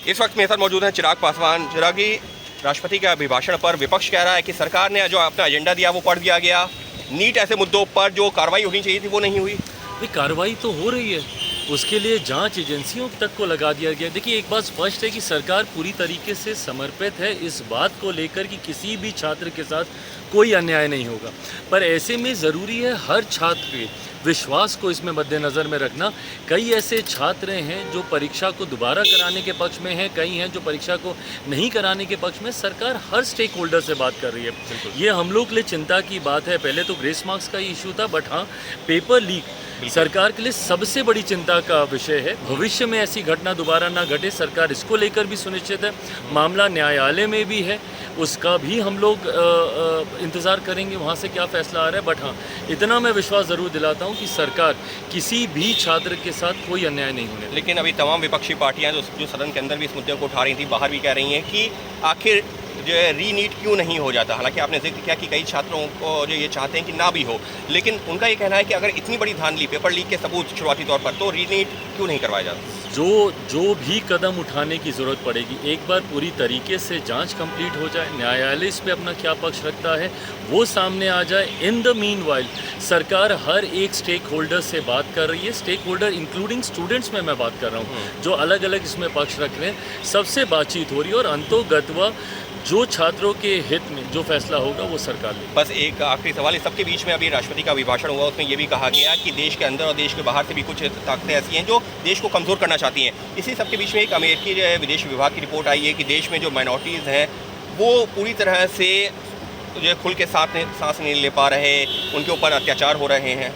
इस वक्त मेरे साथ मौजूद हैं चिराग पासवान। चिराग जी, राष्ट्रपति के अभिभाषण पर विपक्ष कह रहा है कि सरकार ने जो अपना एजेंडा दिया वो पढ़ दिया गया, नीट ऐसे मुद्दों पर जो कार्रवाई होनी चाहिए थी वो नहीं हुई। ये कार्रवाई तो हो रही है, उसके लिए जांच एजेंसियों तक को लगा दिया गया। देखिए, एक बात स्पष्ट है कि सरकार पूरी तरीके से समर्पित है इस बात को लेकर कि किसी भी छात्र के साथ कोई अन्याय नहीं होगा। पर ऐसे में ज़रूरी है हर छात्र के विश्वास को इसमें मद्देनज़र में रखना। कई ऐसे छात्र हैं जो परीक्षा को दोबारा कराने के पक्ष में हैं, कई हैं जो परीक्षा को नहीं कराने के पक्ष में। सरकार हर स्टेक होल्डर से बात कर रही है। ये हम लोग के लिए चिंता की बात है। पहले तो ग्रेस मार्क्स का इशू था, बट हाँ, पेपर लीक सरकार के लिए सबसे बड़ी चिंता का विषय है। भविष्य में ऐसी घटना दोबारा ना घटे, सरकार इसको लेकर भी सुनिश्चित है। मामला न्यायालय में भी है, उसका भी हम लोग इंतज़ार करेंगे वहाँ से क्या फ़ैसला आ रहा है। बट हाँ, इतना मैं विश्वास ज़रूर दिलाता हूँ कि सरकार किसी भी छात्र के साथ कोई अन्याय नहीं होने देगी। लेकिन अभी तमाम विपक्षी पार्टियां जो सदन के अंदर भी इस मुद्दे को उठा रही थी, बाहर भी कह रही हैं कि आखिर जो है रीनीट क्यों नहीं हो जाता। हालांकि आपने जिक्र किया कि कई छात्रों को जो ये चाहते हैं कि ना भी हो, लेकिन उनका ये कहना है कि अगर इतनी बड़ी धांधली, पेपर लीक के सबूत शुरुआती तौर पर, तो रीनीट क्यों नहीं करवाया जाता। जो भी कदम उठाने की ज़रूरत पड़ेगी, एक बार पूरी तरीके से जांच कंप्लीट हो जाए, न्यायालय इस पे अपना क्या पक्ष रखता है वो सामने आ जाए। इन द मीनवाइल सरकार हर एक स्टेक होल्डर से बात कर रही है। स्टेक होल्डर इंक्लूडिंग स्टूडेंट्स में मैं बात कर रहा हूँ, जो अलग अलग इसमें पक्ष रख रहे हैं, सबसे बातचीत हो रही है और अंतोगत्वा जो छात्रों के हित में जो फैसला होगा वो सरकार लेगी। बस एक आखिरी सवाल, इस सबके बीच में अभी राष्ट्रपति का अभिभाषण हुआ, उसमें ये भी कहा गया कि देश के अंदर और देश के बाहर से भी कुछ ताकतें ऐसी हैं जो देश को कमज़ोर करना चाहती हैं। इसी सबके बीच में एक अमेरिकी विदेश विभाग की रिपोर्ट आई है कि देश में जो माइनॉरिटीज़ हैं वो पूरी तरह से जो खुल के सांस नहीं ले पा रहे, उनके ऊपर अत्याचार हो रहे हैं।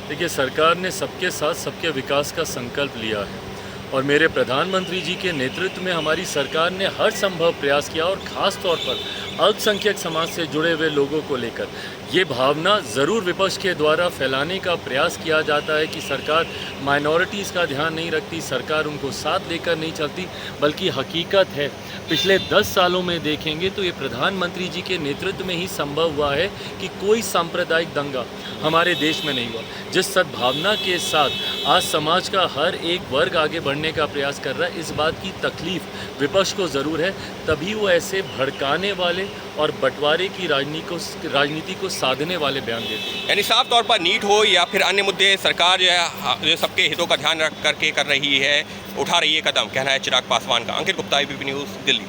देखिए, सरकार ने सबके साथ सबके विकास का संकल्प लिया है और मेरे प्रधानमंत्री जी के नेतृत्व में हमारी सरकार ने हर संभव प्रयास किया, और ख़ास तौर पर अल्पसंख्यक समाज से जुड़े हुए लोगों को लेकर ये भावना ज़रूर विपक्ष के द्वारा फैलाने का प्रयास किया जाता है कि सरकार माइनॉरिटीज़ का ध्यान नहीं रखती, सरकार उनको साथ लेकर नहीं चलती। बल्कि हकीकत है, पिछले 10 सालों में देखेंगे तो ये प्रधानमंत्री जी के नेतृत्व में ही संभव हुआ है कि कोई सांप्रदायिक दंगा हमारे देश में नहीं हुआ। जिस सद्भावना के साथ आज समाज का हर एक वर्ग आगे बढ़ने का प्रयास कर रहा है, इस बात की तकलीफ़ विपक्ष को ज़रूर है। तभी वो ऐसे भड़काने वाले और बंटवारे की राजनीति को साधने वाले बयान देते हैं। यानी साफ तौर पर नीट हो या फिर अन्य मुद्दे, सरकार जो सबके हितों का ध्यान रख करके कर रही है, उठा रही है कदम, कहना है चिराग पासवान का। अंकित गुप्ता, ABP न्यूज़, दिल्ली।